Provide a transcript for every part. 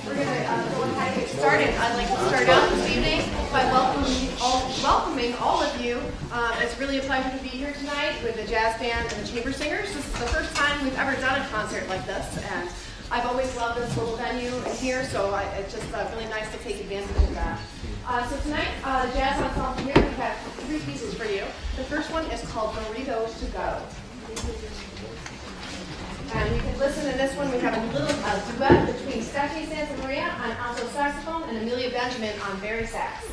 We're going to go ahead and get started. I'd like to start out this evening by welcoming all of you. It's really a pleasure to be here tonight with the jazz band and the chamber singers. This is the first time we've ever done a concert like this, and I've always loved this little venue here, so it's just really nice to take advantage of that. So tonight, the jazz ensemble here, we have three pieces for you. The first one is called Burritos to Go. And you can listen to this one. We have a little duet between Stephanie Santamaria on alto saxophone and Amelia Benjamin on bari sax.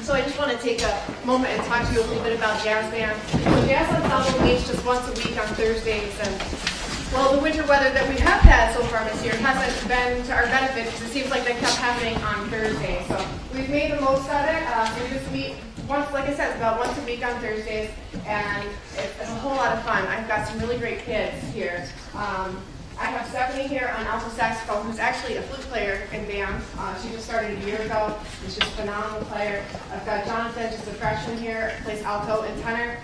So I just want to take a moment and talk to you a little bit about jazz band. The jazz ensemble meets just once a week on Thursdays, and well, the winter weather that we have had so far this year hasn't been to our benefit because it seems like they kept happening on Thursdays. So we've made the most of it. We just meet once, like I said, about once a week on Thursdays, and it's a whole lot of fun. I've got some really great kids here. I have Stephanie here on alto saxophone, who's actually a flute player in band. She just started a year ago. She's just a phenomenal player. I've got Jonathan, just a freshman here, plays alto and tenor.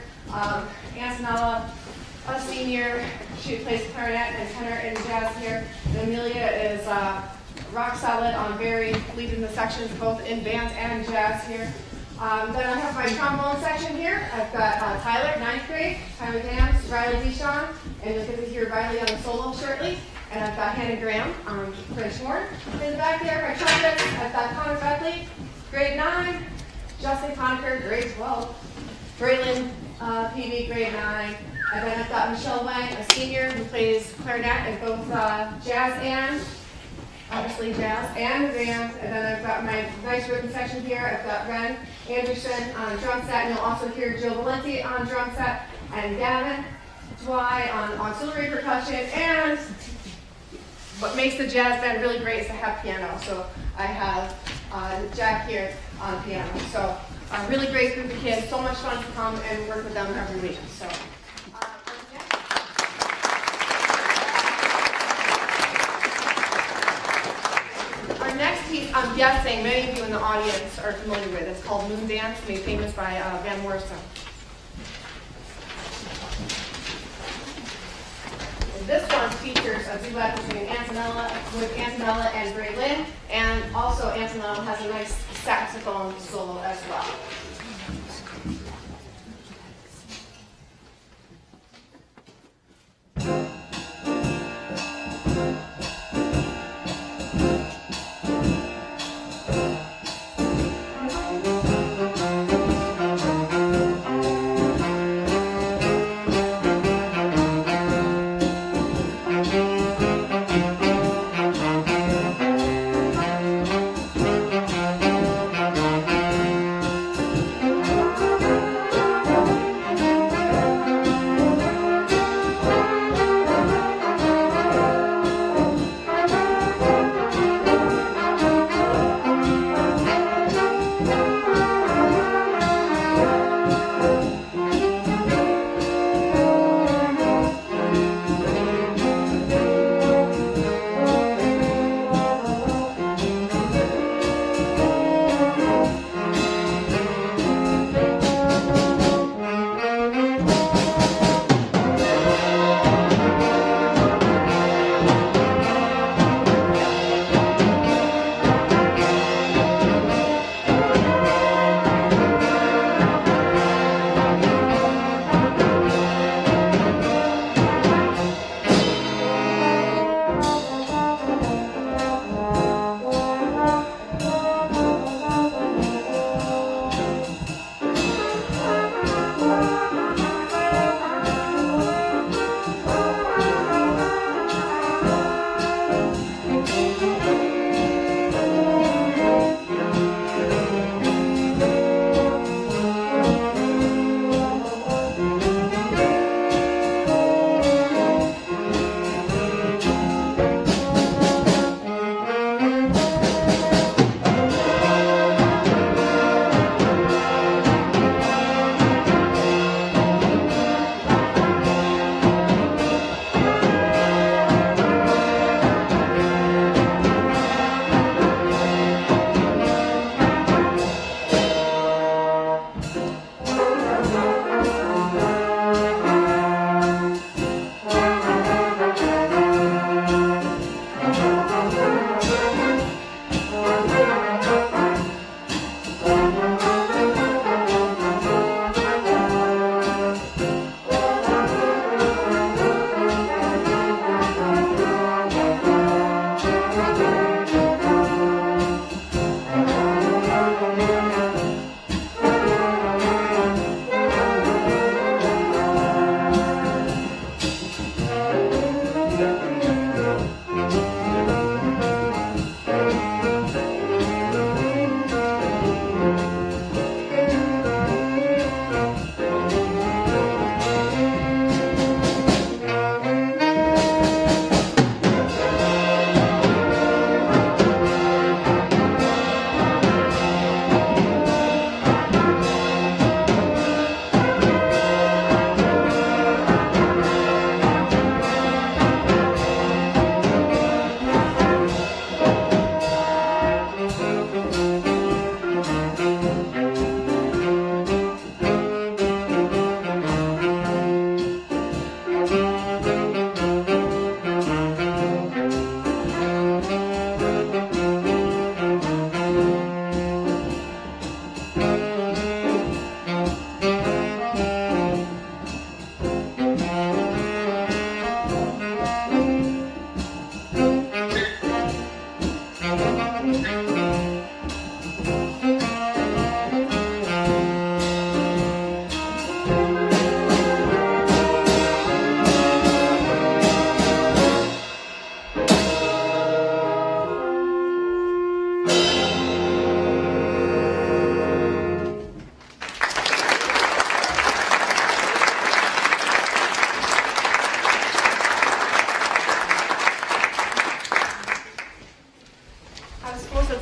Antonella, a senior, she plays clarinet and tenor in jazz here. And Amelia is rock solid on bari, leading the sections both in band and jazz here. Then I have my trombone section here. I've got Tyler, 9th grade, Tyler Dams, Riley Deshawn, and you'll get to hear Riley on the solo shortly. And I've got Hannah Graham on French horn. In the back there, my trumpets, I've got Connor Beckley, grade 9, Justin Conacher, grade 12, Braylon PB, grade 9, And then I've got Michelle Wang, a senior, who plays clarinet in both jazz and, obviously jazz, and the band. And then I've got my nice rhythm section here. I've got Ren Anderson on drum set, and you'll also hear Joe Valenti on drum set, and Gavin Dwy on auxiliary percussion. And what makes the jazz band really great is to have piano. So I have Jack here on piano. So a really great group of kids. So much fun to come and work with them every week. So. Our next piece, I'm guessing many of you in the audience are familiar with. It's called Moon Dance, made famous by Van Morrison. This one features a duet between Antonella and Bray Lynn, and also Antonella has a nice saxophone solo as well.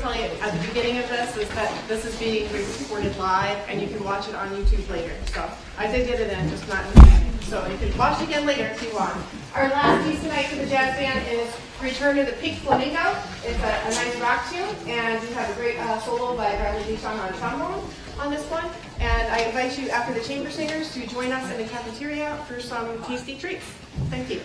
telling you at the beginning of this is that this is being recorded live and you can watch it on YouTube later. So I did get it in, just not in the beginning. So you can watch it again later if you want. Our last piece tonight for the jazz band is Return to the Pink Flamingo. It's a nice rock tune, and we have a great solo by Riley Deschamps on trombone on this one. And I invite you, after the chamber singers, to join us in the cafeteria for some tasty treats. Thank you.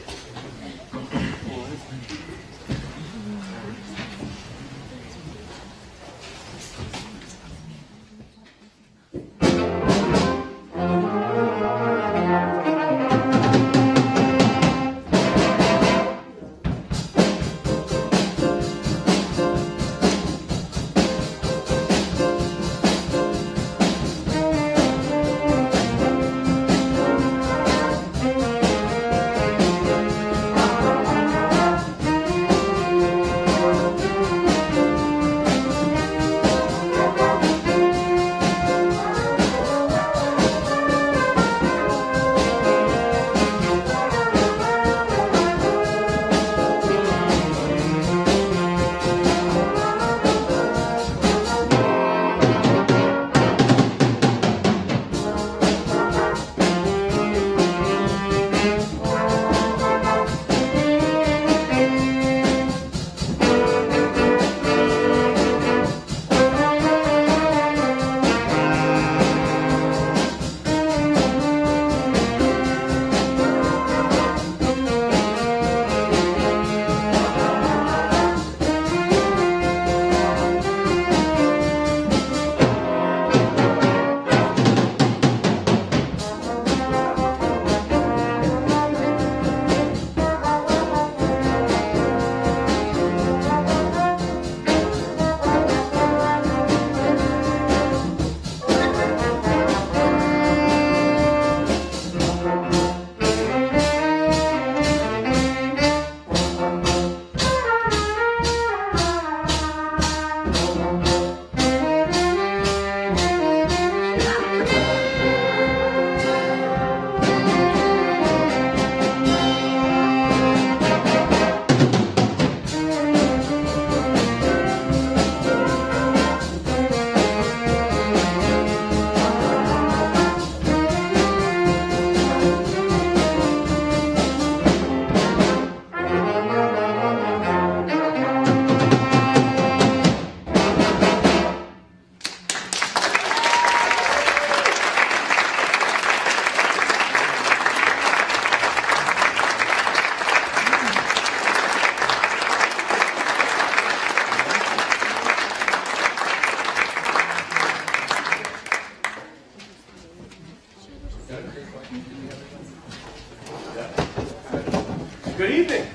Good evening.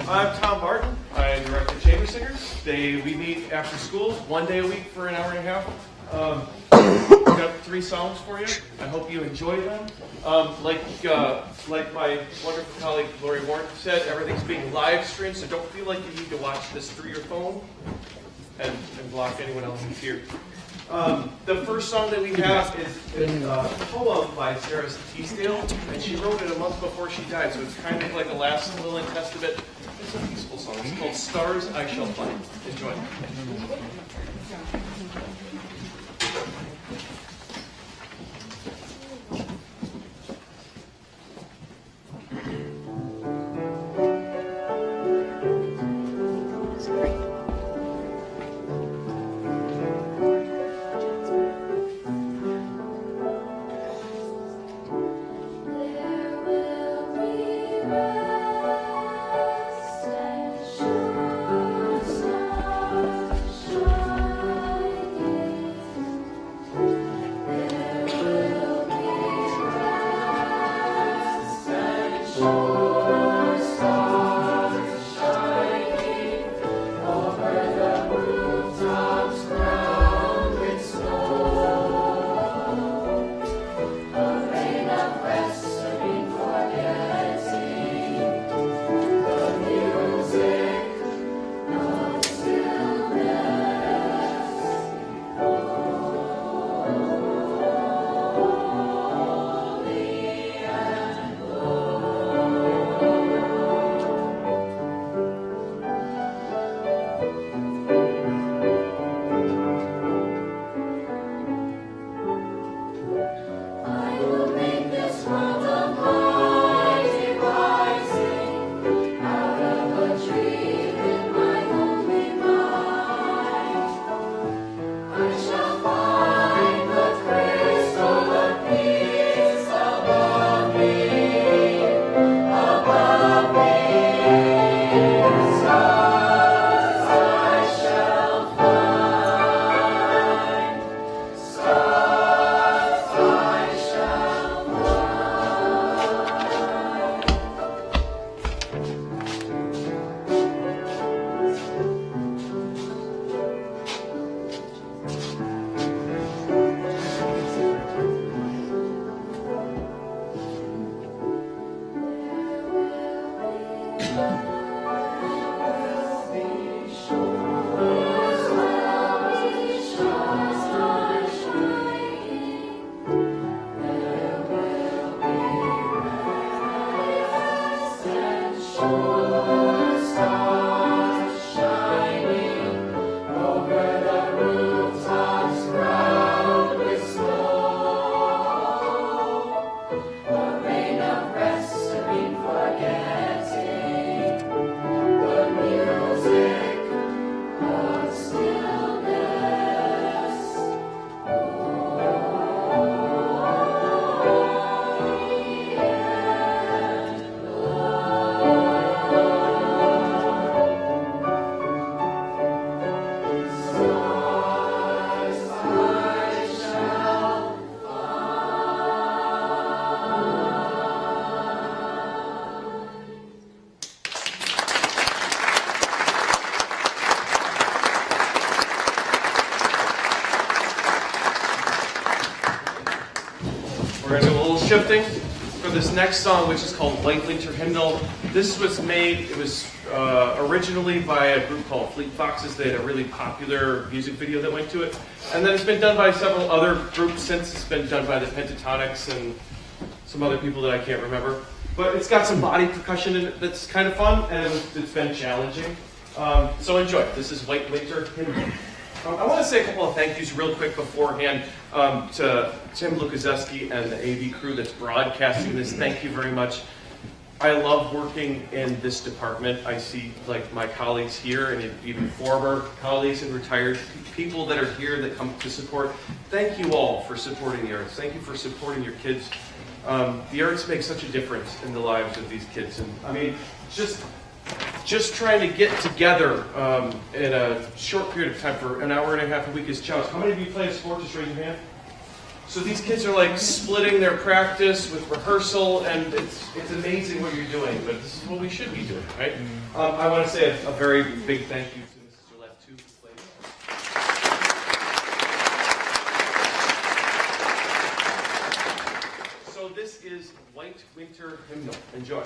I'm Tom Martin. I direct the Chamber Singers. We meet after school, 1 day a week for an hour and a half. We've got 3 songs for you. I hope you enjoy them. Like my wonderful colleague Lori Warren said, everything's being live streamed, so don't feel like you need to watch this through your phone and block anyone else who's here. The first song that we have is a poem by Sarah Teasdale, and she wrote it a month before she died, so it's kind of like a last will and testament. It's a peaceful song. It's called Stars I Shall Find. Enjoy. shifting for this next song, which is called White Winter Hymnal. This was made, it was originally by a group called Fleet Foxes. They had a really popular music video that went to it. And then it's been done by several other groups since. It's been done by the Pentatonics and some other people that I can't remember. But it's got some body percussion in it that's kind of fun, and it's been challenging. So enjoy. This is White Winter Hymnal. I want to say a couple of thank yous real quick beforehand to Tim Lukazeski and the AV crew that's broadcasting this. Thank you very much. I love working in this department. I see like my colleagues here and even former colleagues and retired people that are here that come to support. Thank you all for supporting the arts. Thank you for supporting your kids. The arts make such a difference in the lives of these kids. And I mean, just trying to get together in a short period of time for an hour and a half a week is challenging. How many of you play a sport? Just raise your hand. So these kids are like splitting their practice with rehearsal, and it's amazing what you're doing, but this is what we should be doing, right? I want to say a very big thank you to Mrs. Gillette, too, who played. So this is White Winter Hymnal. Enjoy.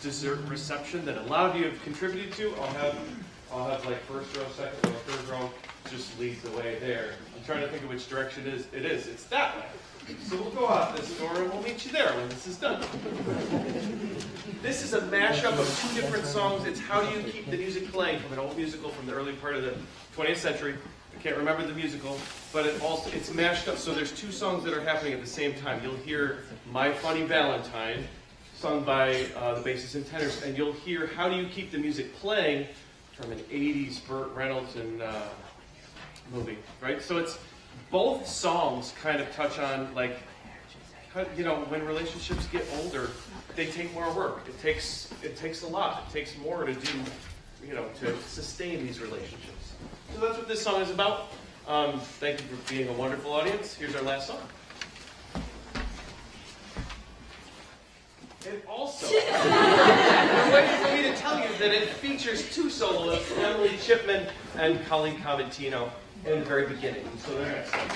Dessert reception that a lot of you have contributed to. I'll have like first row, second row, third row just lead the way there. I'm trying to think of which direction it is. It's that way. So we'll go out this door and we'll meet you there when this is done. This is a mashup of two different songs. It's How Do You Keep the Music Playing from an old musical from the early part of the 20th century. I can't remember the musical, but it's mashed up. So there's two songs that are happening at the same time. You'll hear My Funny Valentine, sung by the basses and tenors, and you'll hear How Do You Keep the Music Playing from an 80s Burt Reynolds movie, right? So it's both songs kind of touch on like, you know, when relationships get older, they take more work. It takes a lot. It takes more to do, you know, to sustain these relationships. So that's what this song is about. Thank you for being a wonderful audience. Here's our last song. And also, they're waiting for me to tell you that it features two soloists, Emily Chipman and Colleen Caventino, in the very beginning. So the next song.